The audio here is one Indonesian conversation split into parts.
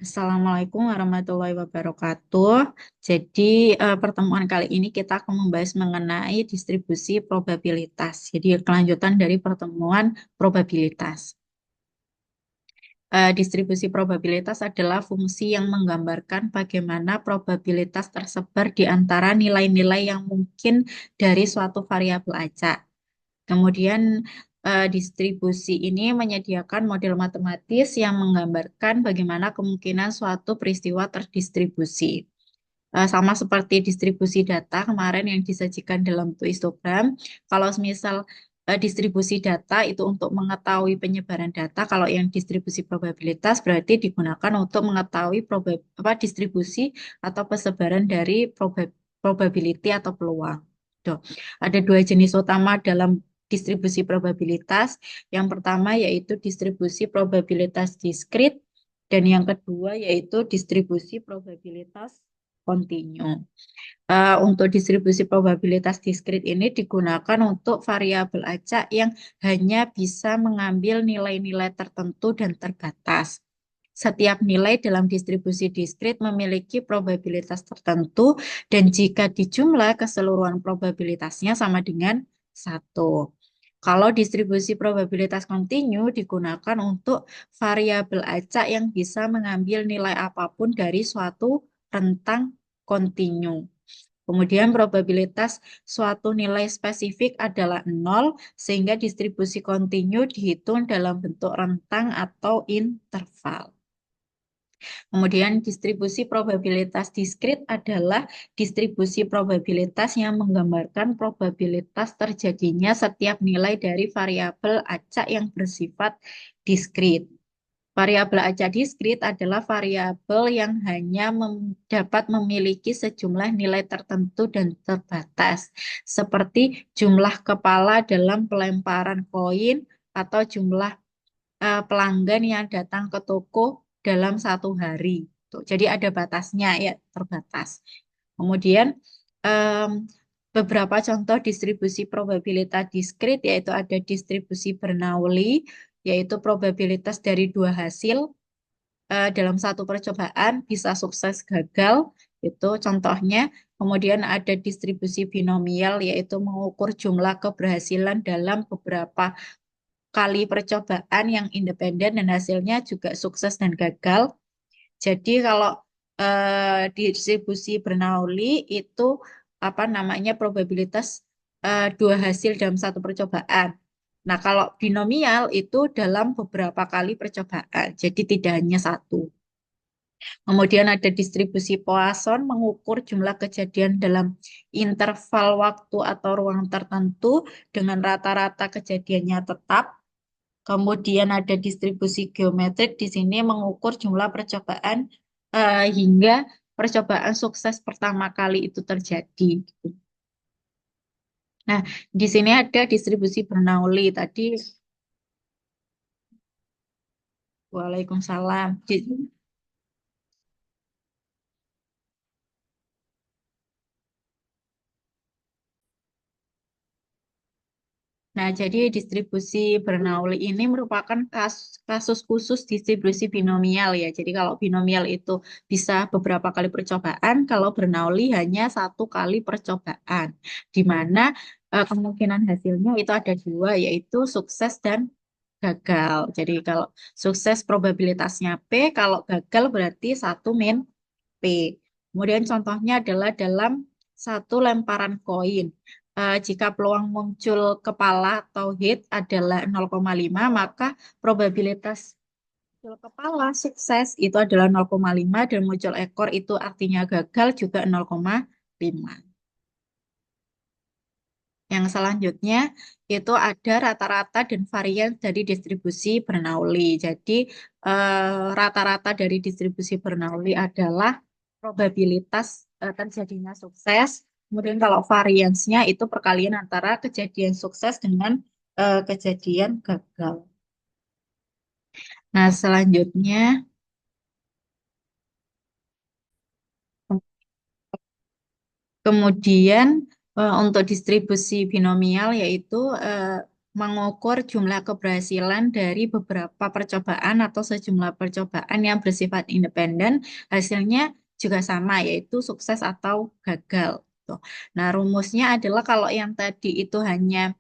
Assalamualaikum warahmatullahi wabarakatuh. Jadi, pertemuan kali ini kita akan membahas mengenai distribusi probabilitas. Jadi, kelanjutan dari pertemuan probabilitas. Distribusi probabilitas adalah fungsi yang menggambarkan bagaimana probabilitas tersebar di antara nilai-nilai yang mungkin dari suatu variabel acak. Kemudian distribusi ini menyediakan model matematis yang menggambarkan bagaimana kemungkinan suatu peristiwa terdistribusi. Sama seperti distribusi data kemarin yang disajikan dalam bentuk histogram. Kalau misal distribusi data itu untuk mengetahui penyebaran data, kalau yang distribusi probabilitas berarti digunakan untuk mengetahui distribusi atau persebaran dari probability atau peluang. Tuh. Ada dua jenis utama dalam distribusi probabilitas. Yang pertama yaitu distribusi probabilitas diskrit dan yang kedua yaitu distribusi probabilitas kontinu. Untuk distribusi probabilitas diskrit ini digunakan untuk variabel acak yang hanya bisa mengambil nilai-nilai tertentu dan terbatas. Setiap nilai dalam distribusi diskrit memiliki probabilitas tertentu dan jika dijumlah keseluruhan probabilitasnya sama dengan satu. Kalau distribusi probabilitas kontinu digunakan untuk variabel acak yang bisa mengambil nilai apapun dari suatu rentang kontinu. Kemudian probabilitas suatu nilai spesifik adalah nol, sehingga distribusi kontinu dihitung dalam bentuk rentang atau interval. Kemudian distribusi probabilitas diskrit adalah distribusi probabilitas yang menggambarkan probabilitas terjadinya setiap nilai dari variabel acak yang bersifat diskrit. Variabel acak diskrit adalah variabel yang hanya dapat memiliki sejumlah nilai tertentu dan terbatas, seperti jumlah kepala dalam pelemparan koin atau jumlah pelanggan yang datang ke toko dalam satu hari. Tuh, jadi ada batasnya ya, terbatas. Kemudian em, beberapa contoh distribusi probabilitas diskrit yaitu ada distribusi Bernoulli, yaitu probabilitas dari dua hasil dalam satu percobaan bisa sukses gagal, itu contohnya. Kemudian ada distribusi binomial, yaitu mengukur jumlah keberhasilan dalam beberapa kali percobaan yang independen dan hasilnya juga sukses dan gagal. Jadi kalau distribusi Bernoulli itu apa namanya probabilitas dua hasil dalam satu percobaan. Nah, kalau binomial itu dalam beberapa kali percobaan, jadi tidak hanya satu. Kemudian ada distribusi Poisson mengukur jumlah kejadian dalam interval waktu atau ruang tertentu dengan rata-rata kejadiannya tetap. Kemudian ada distribusi geometrik di sini mengukur jumlah percobaan hingga percobaan sukses pertama kali itu terjadi. Nah, di sini ada distribusi Bernoulli tadi. Waalaikumsalam. Nah, jadi distribusi Bernoulli ini merupakan kasus khusus distribusi binomial ya. Jadi kalau binomial itu bisa beberapa kali percobaan, kalau Bernoulli hanya satu kali percobaan, di mana kemungkinan hasilnya itu ada dua, yaitu sukses dan gagal. Jadi kalau sukses probabilitasnya P, kalau gagal berarti satu min P. Kemudian contohnya adalah dalam satu lemparan koin. Jika peluang muncul kepala atau head adalah 0,5, maka probabilitas muncul kepala sukses itu adalah 0,5 dan muncul ekor itu artinya gagal juga 0,5. Yang selanjutnya itu ada rata-rata dan varian dari distribusi Bernoulli. Jadi rata-rata dari distribusi Bernoulli adalah probabilitas terjadinya sukses. Kemudian kalau variansnya itu perkalian antara kejadian sukses dengan kejadian gagal. Nah, selanjutnya kemudian untuk distribusi binomial yaitu mengukur jumlah keberhasilan dari beberapa percobaan atau sejumlah percobaan yang bersifat independen, hasilnya juga sama, yaitu sukses atau gagal. Tuh. Nah, rumusnya adalah kalau yang tadi itu hanya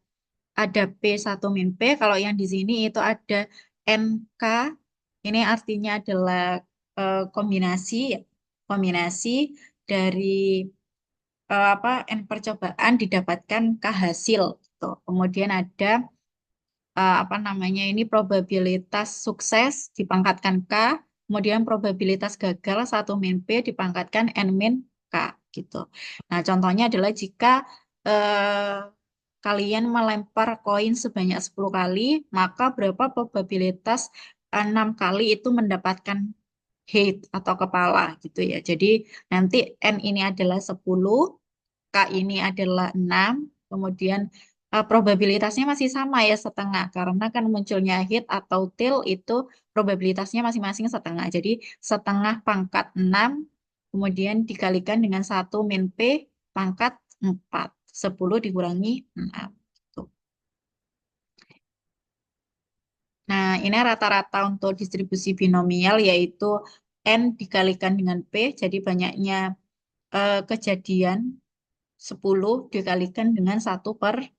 ada P1 min P, kalau yang di sini itu ada NK, ini artinya adalah kombinasi, ya, kombinasi dari apa N percobaan didapatkan K hasil. Gitu. Kemudian ada apa namanya ini probabilitas sukses dipangkatkan K, kemudian probabilitas gagal 1 min P dipangkatkan N min K gitu. Nah, contohnya adalah jika eh, kalian melempar koin sebanyak 10 kali, maka berapa probabilitas 6 kali itu mendapatkan head atau kepala gitu ya. Jadi nanti N ini adalah 10, K ini adalah 6, kemudian probabilitasnya masih sama ya setengah, karena kan munculnya hit atau tail itu probabilitasnya masing-masing setengah. Jadi setengah pangkat 6, kemudian dikalikan dengan 1 min P pangkat 4. 10 dikurangi 6. Tuh. Nah, ini rata-rata untuk distribusi binomial yaitu N dikalikan dengan P, jadi banyaknya kejadian 10 dikalikan dengan 1/2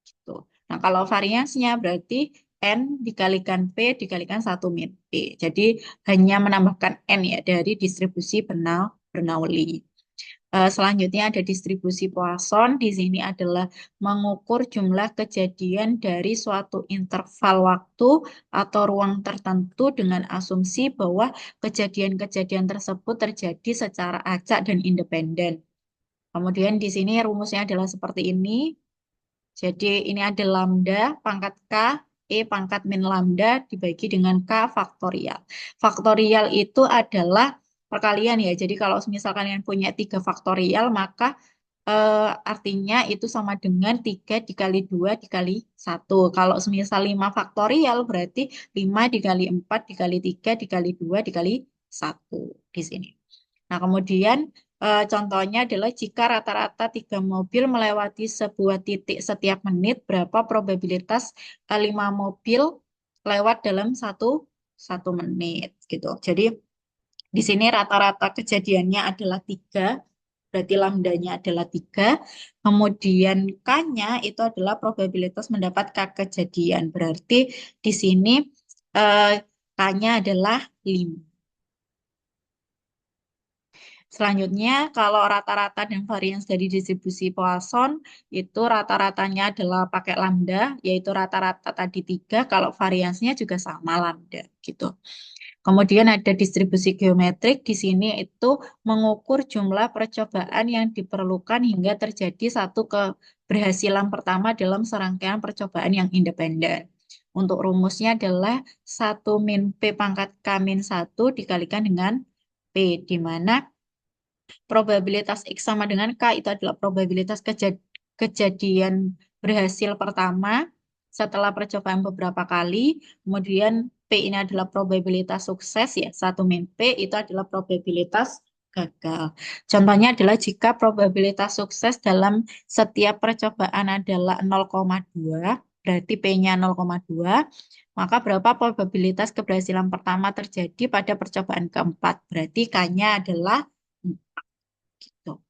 gitu. Nah, kalau variansnya berarti N dikalikan P dikalikan 1 min P. Jadi hanya menambahkan N ya dari distribusi Bernoulli. Selanjutnya ada distribusi Poisson. Di sini adalah mengukur jumlah kejadian dari suatu interval waktu atau ruang tertentu dengan asumsi bahwa kejadian-kejadian tersebut terjadi secara acak dan independen. Kemudian di sini rumusnya adalah seperti ini. Jadi ini ada lambda pangkat K, E pangkat min lambda dibagi dengan K faktorial. Faktorial itu adalah perkalian ya. Jadi kalau misalkan kalian punya 3 faktorial, maka artinya itu sama dengan 3 dikali 2 dikali 1. Kalau semisal 5 faktorial berarti 5 dikali 4 dikali 3 dikali 2 dikali 1 di sini. Nah, kemudian contohnya adalah jika rata-rata 3 mobil melewati sebuah titik setiap menit, berapa probabilitas 5 mobil lewat dalam satu menit gitu. Jadi di sini rata-rata kejadiannya adalah 3, berarti lambdanya adalah 3. Kemudian K-nya itu adalah probabilitas mendapat K kejadian. Berarti di sini eh, K-nya adalah 5. Selanjutnya, kalau rata-rata dan varians dari distribusi Poisson, itu rata-ratanya adalah pakai lambda, yaitu rata-rata tadi 3, kalau variansnya juga sama lambda, gitu. Kemudian ada distribusi geometrik, di sini itu mengukur jumlah percobaan yang diperlukan hingga terjadi satu keberhasilan pertama dalam serangkaian percobaan yang independen. Untuk rumusnya adalah 1 min P pangkat K min 1 dikalikan dengan P, di mana probabilitas X sama dengan K itu adalah probabilitas kejadian berhasil pertama setelah percobaan beberapa kali. Kemudian P ini adalah probabilitas sukses ya, 1 min P itu adalah probabilitas gagal. Contohnya adalah jika probabilitas sukses dalam setiap percobaan adalah 0,2, berarti P-nya 0,2, maka berapa probabilitas keberhasilan pertama terjadi pada percobaan keempat? Berarti K-nya adalah 4 gitu.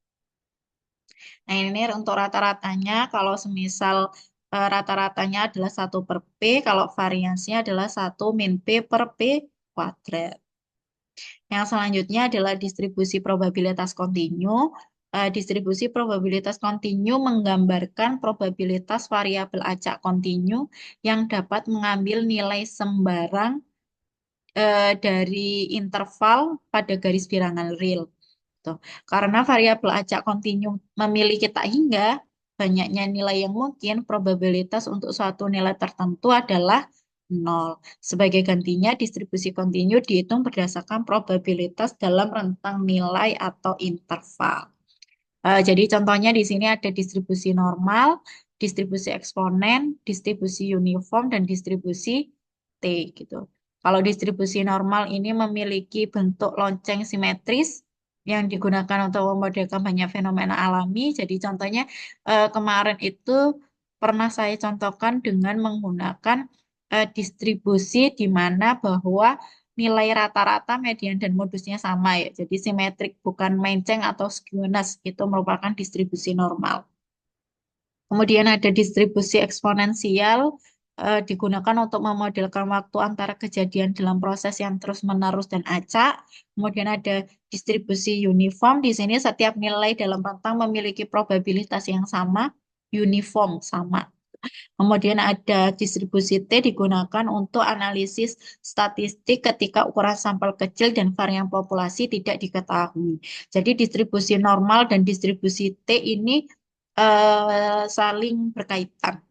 Nah, ini untuk rata-ratanya, kalau semisal rata-ratanya adalah 1/P, kalau variansinya adalah 1 min P/P kuadrat. Yang selanjutnya adalah distribusi probabilitas kontinu. Distribusi probabilitas kontinu menggambarkan probabilitas variabel acak kontinu yang dapat mengambil nilai sembarang dari interval pada garis bilangan real. Tuh. Karena variabel acak kontinu memiliki tak hingga banyaknya nilai yang mungkin, probabilitas untuk suatu nilai tertentu adalah 0. Sebagai gantinya, distribusi kontinu dihitung berdasarkan probabilitas dalam rentang nilai atau interval. Jadi contohnya di sini ada distribusi normal, distribusi eksponen, distribusi uniform, dan distribusi T gitu. Kalau distribusi normal ini memiliki bentuk lonceng simetris yang digunakan untuk memodelkan banyak fenomena alami. Jadi contohnya kemarin itu pernah saya contohkan dengan menggunakan distribusi di mana bahwa nilai rata-rata, median, dan modusnya sama ya. Jadi simetrik, bukan menceng atau skewness. Itu merupakan distribusi normal. Kemudian ada distribusi eksponensial digunakan untuk memodelkan waktu antara kejadian dalam proses yang terus-menerus dan acak. Kemudian ada distribusi uniform. Di sini setiap nilai dalam rentang memiliki probabilitas yang sama, uniform sama. Kemudian ada distribusi T digunakan untuk analisis statistik ketika ukuran sampel kecil dan varian populasi tidak diketahui. Jadi distribusi normal dan distribusi T ini saling berkaitan.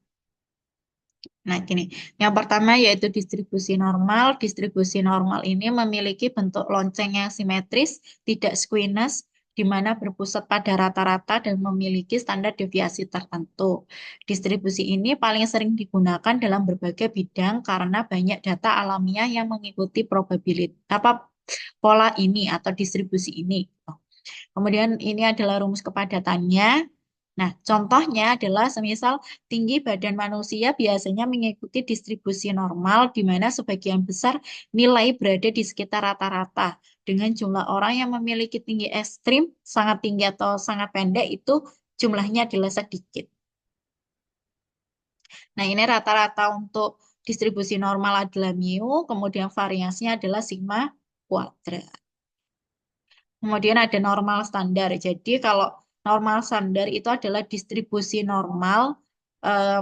Nah, gini. Yang pertama yaitu distribusi normal. Distribusi normal ini memiliki bentuk lonceng yang simetris, tidak squamous, di mana berpusat pada rata-rata dan memiliki standar deviasi tertentu. Distribusi ini paling sering digunakan dalam berbagai bidang karena banyak data alamiah yang mengikuti probabilitas pola ini atau distribusi ini. Kemudian ini adalah rumus kepadatannya. Nah, contohnya adalah semisal tinggi badan manusia biasanya mengikuti distribusi normal di mana sebagian besar nilai berada di sekitar rata-rata. Dengan jumlah orang yang memiliki tinggi ekstrim, sangat tinggi atau sangat pendek itu jumlahnya adalah sedikit. Nah, ini rata-rata untuk distribusi normal adalah mu, kemudian variasinya adalah sigma kuadrat. Kemudian ada normal standar. Jadi kalau normal standar itu adalah distribusi normal eh,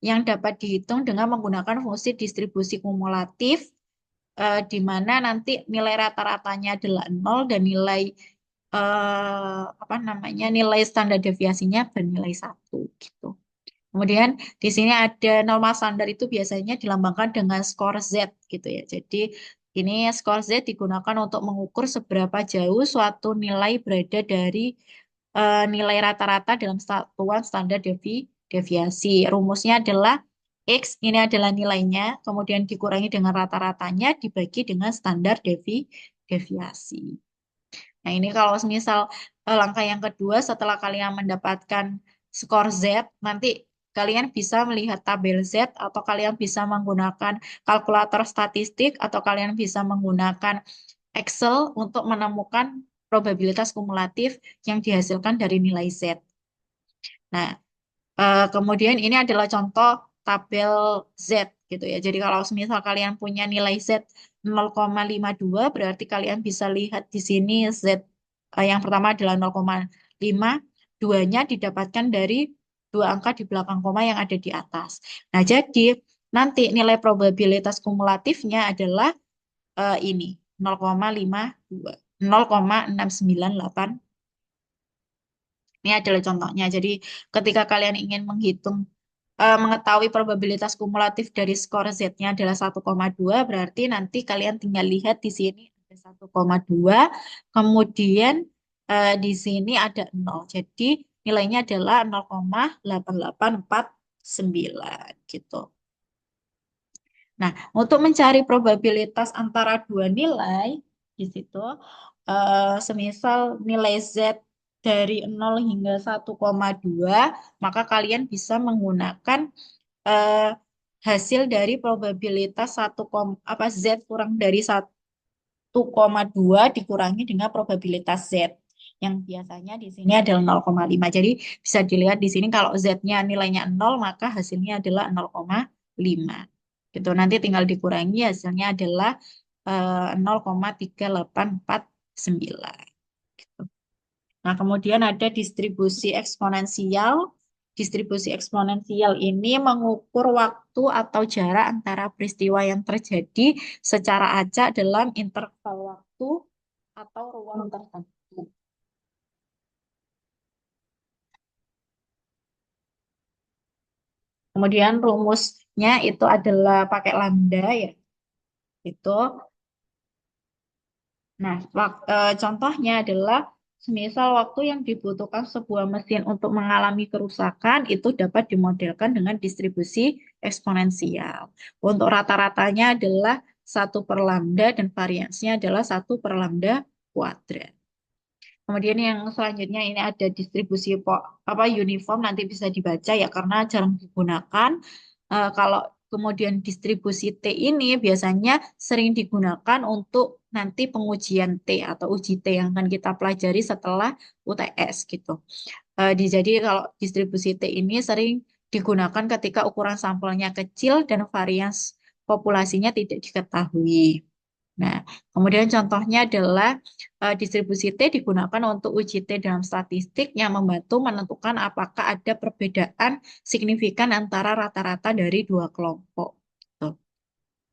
yang dapat dihitung dengan menggunakan fungsi distribusi kumulatif di mana nanti nilai rata-ratanya adalah nol dan nilai apa namanya nilai standar deviasinya bernilai satu gitu. Kemudian di sini ada normal standar itu biasanya dilambangkan dengan skor Z gitu ya. Jadi ini skor Z digunakan untuk mengukur seberapa jauh suatu nilai berada dari nilai rata-rata dalam satuan standar deviasi. Rumusnya adalah X, ini adalah nilainya, kemudian dikurangi dengan rata-ratanya dibagi dengan standar deviasi. Nah, ini kalau misal langkah yang kedua setelah kalian mendapatkan skor Z, nanti kalian bisa melihat tabel Z atau kalian bisa menggunakan kalkulator statistik atau kalian bisa menggunakan Excel untuk menemukan probabilitas kumulatif yang dihasilkan dari nilai Z. Nah, kemudian ini adalah contoh tabel Z gitu ya. Jadi kalau misal kalian punya nilai Z 0,52 berarti kalian bisa lihat di sini Z yang pertama adalah 0,5, duanya didapatkan dari dua angka di belakang koma yang ada di atas. Nah, jadi nanti nilai probabilitas kumulatifnya adalah ini 0,52, 0,698. Ini adalah contohnya. Jadi ketika kalian ingin mengetahui probabilitas kumulatif dari skor Z-nya adalah 1,2, berarti nanti kalian tinggal lihat di sini ada 1,2, kemudian di sini ada 0. Jadi nilainya adalah 0,8849 gitu. Nah, untuk mencari probabilitas antara dua nilai di situ, semisal nilai Z dari 0 hingga 1,2, maka kalian bisa menggunakan eh, hasil dari probabilitas Z kurang dari 1,2 dikurangi dengan probabilitas Z. Yang biasanya di sini adalah 0,5. Jadi bisa dilihat di sini kalau Z-nya nilainya 0, maka hasilnya adalah 0,5. Gitu. Nanti tinggal dikurangi hasilnya adalah 0,3849. Nah, kemudian ada distribusi eksponensial. Distribusi eksponensial ini mengukur waktu atau jarak antara peristiwa yang terjadi secara acak dalam interval waktu atau ruang tertentu. Kemudian rumusnya itu adalah pakai lambda ya. Itu. Nah, contohnya adalah semisal waktu yang dibutuhkan sebuah mesin untuk mengalami kerusakan itu dapat dimodelkan dengan distribusi eksponensial. Untuk rata-ratanya adalah 1 per lambda dan variansinya adalah 1 per lambda kuadrat. Kemudian yang selanjutnya ini ada distribusi apa uniform, nanti bisa dibaca ya karena jarang digunakan. Kalau kemudian distribusi T ini biasanya sering digunakan untuk nanti pengujian T atau uji T yang akan kita pelajari setelah UTS gitu. Jadi kalau distribusi T ini sering digunakan ketika ukuran sampelnya kecil dan varians populasinya tidak diketahui. Nah, kemudian contohnya adalah distribusi T digunakan untuk uji T dalam statistik yang membantu menentukan apakah ada perbedaan signifikan antara rata-rata dari dua kelompok. Tuh.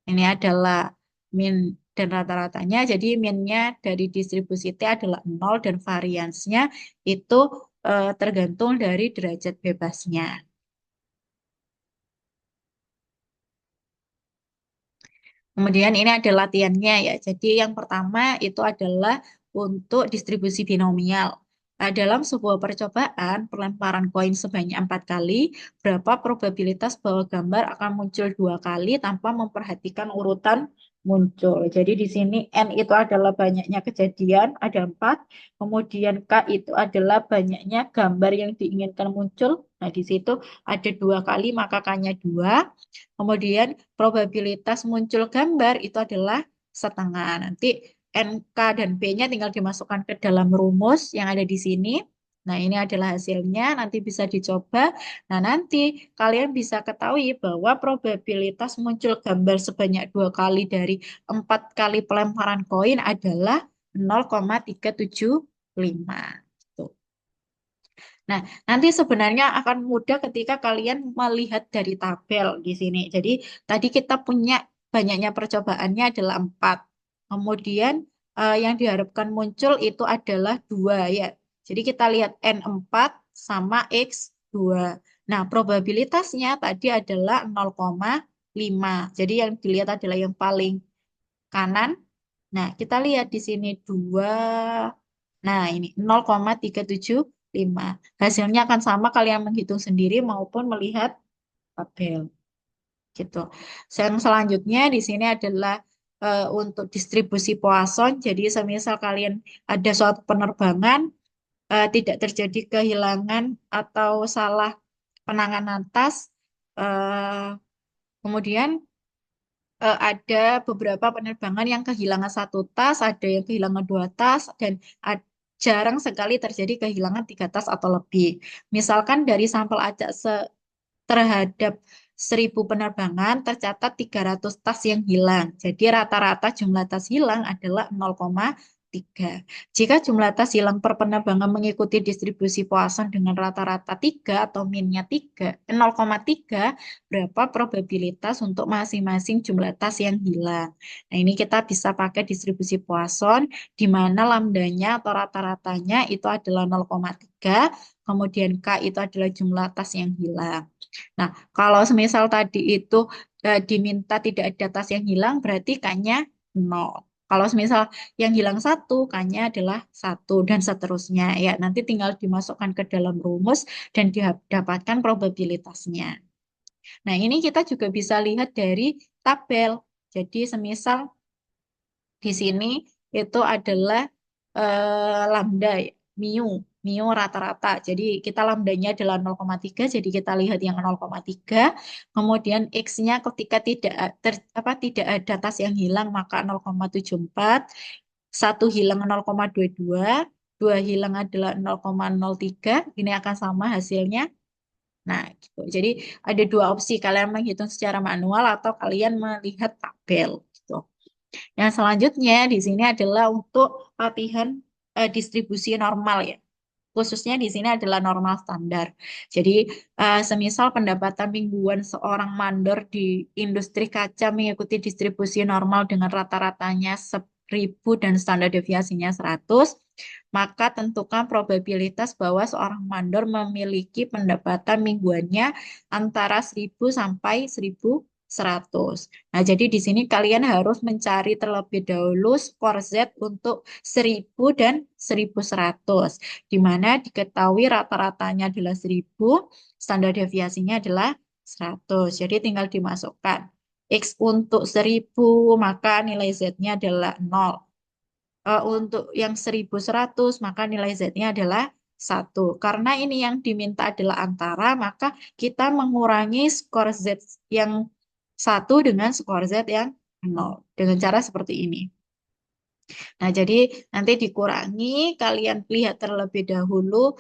Ini adalah min dan rata-ratanya. Jadi minnya dari distribusi T adalah 0 dan variansnya itu tergantung dari derajat bebasnya. Kemudian ini ada latihannya ya. Jadi yang pertama itu adalah untuk distribusi binomial. Dalam sebuah percobaan pelemparan koin sebanyak 4 kali, berapa probabilitas bahwa gambar akan muncul 2 kali tanpa memperhatikan urutan muncul. Jadi di sini N itu adalah banyaknya kejadian, ada 4. Kemudian K itu adalah banyaknya gambar yang diinginkan muncul. Nah di situ ada 2 kali, maka K-nya 2. Kemudian probabilitas muncul gambar itu adalah setengah. Nanti NK dan B-nya tinggal dimasukkan ke dalam rumus yang ada di sini. Nah, ini adalah hasilnya, nanti bisa dicoba. Nah, nanti kalian bisa ketahui bahwa probabilitas muncul gambar sebanyak 2 kali dari 4 kali pelemparan koin adalah 0,375. Tuh. Nah, nanti sebenarnya akan mudah ketika kalian melihat dari tabel di sini. Jadi, tadi kita punya banyaknya percobaannya adalah 4. Kemudian, yang diharapkan muncul itu adalah 2 ya. Jadi, kita lihat N4 sama X2. Nah, probabilitasnya tadi adalah 0,5. Jadi, yang dilihat adalah yang paling kanan. Nah, kita lihat di sini 2. Nah, ini 0,375. Hasilnya akan sama kalian menghitung sendiri maupun melihat tabel. Gitu. Yang selanjutnya di sini adalah untuk distribusi Poisson. Jadi, semisal kalian ada suatu penerbangan, tidak terjadi kehilangan atau salah penanganan tas, eh, kemudian ada beberapa penerbangan yang kehilangan satu tas, ada yang kehilangan 2 tas, dan jarang sekali terjadi kehilangan 3 tas atau lebih. Misalkan dari sampel acak terhadap 1.000 penerbangan tercatat 300 tas yang hilang. Jadi rata-rata jumlah tas hilang adalah 0,3. Jika jumlah tas hilang per penerbangan mengikuti distribusi Poisson dengan rata-rata 3 atau minnya 3, 0,3, berapa probabilitas untuk masing-masing jumlah tas yang hilang. Nah, ini kita bisa pakai distribusi Poisson di mana lambdanya atau rata-ratanya itu adalah 0,3, kemudian K itu adalah jumlah tas yang hilang. Nah, kalau semisal tadi itu diminta tidak ada tas yang hilang, berarti K-nya 0. Kalau semisal yang hilang satu, K-nya adalah 1, dan seterusnya. Ya, nanti tinggal dimasukkan ke dalam rumus dan didapatkan probabilitasnya. Nah, ini kita juga bisa lihat dari tabel. Jadi, semisal di sini itu adalah lambda, ya, mu, mu rata-rata. Jadi kita lambdanya adalah 0,3, jadi kita lihat yang 0,3. Kemudian X-nya ketika tidak ada tas yang hilang maka 0,74, satu hilang 0,22, dua hilang adalah 0,03. Ini akan sama hasilnya. Nah, gitu. Jadi ada dua opsi, kalian menghitung secara manual atau kalian melihat tabel gitu. Yang selanjutnya di sini adalah untuk latihan distribusi normal ya. Khususnya di sini adalah normal standar. Jadi, semisal pendapatan mingguan seorang mandor di industri kaca mengikuti distribusi normal dengan rata-ratanya 1.000 dan standar deviasinya 100, maka tentukan probabilitas bahwa seorang mandor memiliki pendapatan mingguannya antara 1.000 sampai 1.100. Nah, jadi di sini kalian harus mencari terlebih dahulu skor Z untuk 1.000 dan 1.100, di mana diketahui rata-ratanya adalah 1.000, standar deviasinya adalah 100. Jadi tinggal dimasukkan. X untuk 1.000, maka nilai Z-nya adalah 0. Untuk yang 1100 maka nilai Z-nya adalah 1. Karena ini yang diminta adalah antara, maka kita mengurangi skor Z yang 1 dengan skor Z yang 0. Dengan cara seperti ini. Nah, jadi nanti dikurangi, kalian lihat terlebih dahulu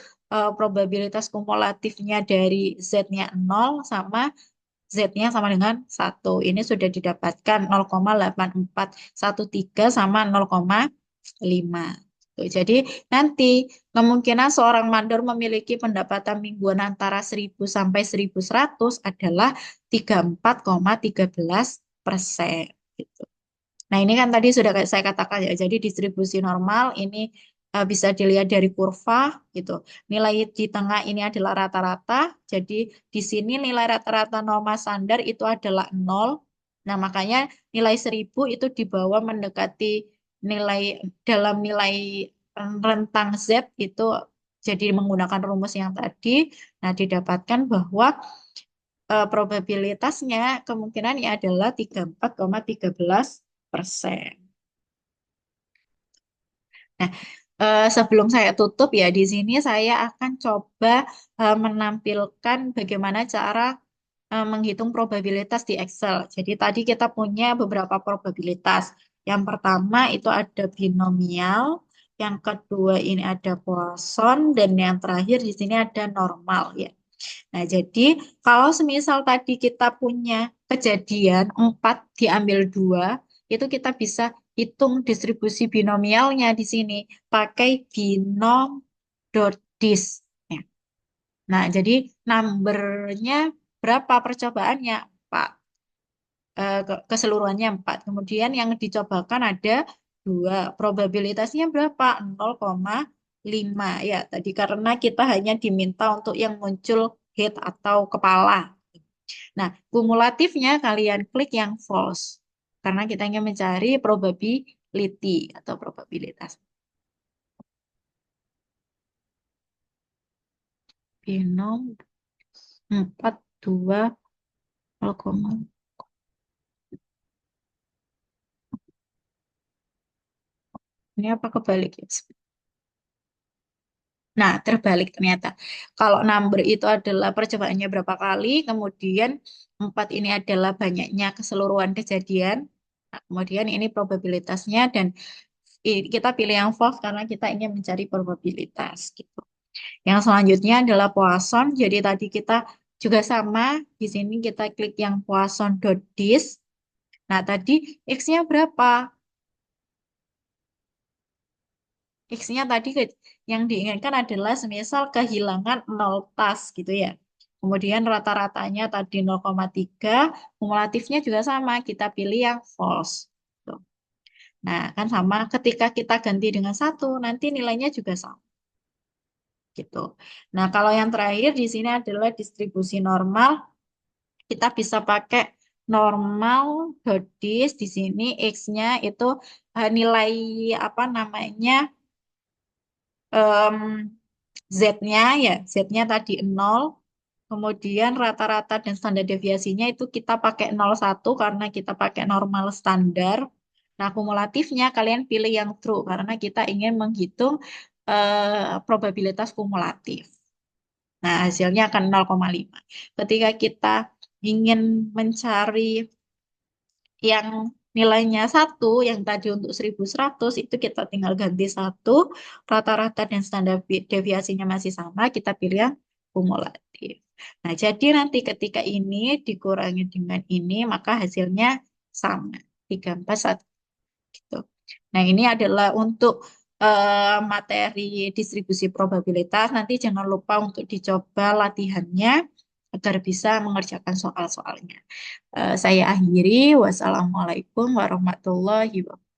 probabilitas kumulatifnya dari Z-nya 0 sama Z-nya sama dengan 1. Ini sudah didapatkan 0,8413 sama 0,5. Tuh, jadi nanti kemungkinan seorang mandor memiliki pendapatan mingguan antara 1000 sampai 1100 adalah 34,13%. Gitu. Nah, ini kan tadi sudah kayak saya katakan ya. Jadi distribusi normal ini bisa dilihat dari kurva gitu. Nilai di tengah ini adalah rata-rata. Jadi di sini nilai rata-rata norma standar itu adalah 0. Nah, makanya nilai 1000 itu di bawah mendekati nilai dalam nilai rentang Z itu jadi menggunakan rumus yang tadi. Nah, didapatkan bahwa probabilitasnya kemungkinan ini adalah 34,13%. Nah, sebelum saya tutup ya, di sini saya akan coba menampilkan bagaimana cara menghitung probabilitas di Excel. Jadi tadi kita punya beberapa probabilitas. Yang pertama itu ada binomial, yang kedua ini ada Poisson, dan yang terakhir di sini ada normal ya. Nah, jadi kalau semisal tadi kita punya kejadian 4 diambil 2, itu kita bisa hitung distribusi binomialnya di sini pakai binom dot dis. Ya. Nah, jadi numbernya berapa percobaannya? 4. Keseluruhannya 4. Kemudian yang dicobakan ada 2. Probabilitasnya berapa? 0,5. Ya, tadi karena kita hanya diminta untuk yang muncul head atau kepala. Nah, kumulatifnya kalian klik yang false. Karena kita ingin mencari probability atau probabilitas. Binom 4, 2, 0, ini apa kebalik ya? Nah, terbalik ternyata. Kalau number itu adalah percobaannya berapa kali, kemudian 4 ini adalah banyaknya keseluruhan kejadian. Nah, kemudian ini probabilitasnya dan kita pilih yang false karena kita ingin mencari probabilitas gitu. Yang selanjutnya adalah Poisson. Jadi tadi kita juga sama, di sini kita klik yang Poisson.dis. Nah, tadi X-nya berapa? X-nya tadi yang diinginkan adalah semisal kehilangan 0 tas gitu ya. Kemudian rata-ratanya tadi 0,3, kumulatifnya juga sama, kita pilih yang false. Tuh. Nah, kan sama ketika kita ganti dengan 1, nanti nilainya juga sama. Gitu. Nah, kalau yang terakhir di sini adalah distribusi normal, kita bisa pakai normal dodis di sini X-nya itu nilai apa namanya em, Z-nya ya, Z-nya tadi 0, kemudian rata-rata dan standar deviasinya itu kita pakai 0,1 karena kita pakai normal standar. Nah, kumulatifnya kalian pilih yang true karena kita ingin menghitung probabilitas kumulatif. Nah, hasilnya akan 0,5. Ketika kita ingin mencari yang nilainya 1, yang tadi untuk 1100 itu kita tinggal ganti 1, rata-rata dan standar deviasinya masih sama, kita pilih yang kumulatif. Nah, jadi nanti ketika ini dikurangi dengan ini, maka hasilnya sama, 341 gitu. Nah, ini adalah untuk materi distribusi probabilitas. Nanti jangan lupa untuk dicoba latihannya agar bisa mengerjakan soal-soalnya. Saya akhiri. Wassalamualaikum warahmatullahi wabarakatuh.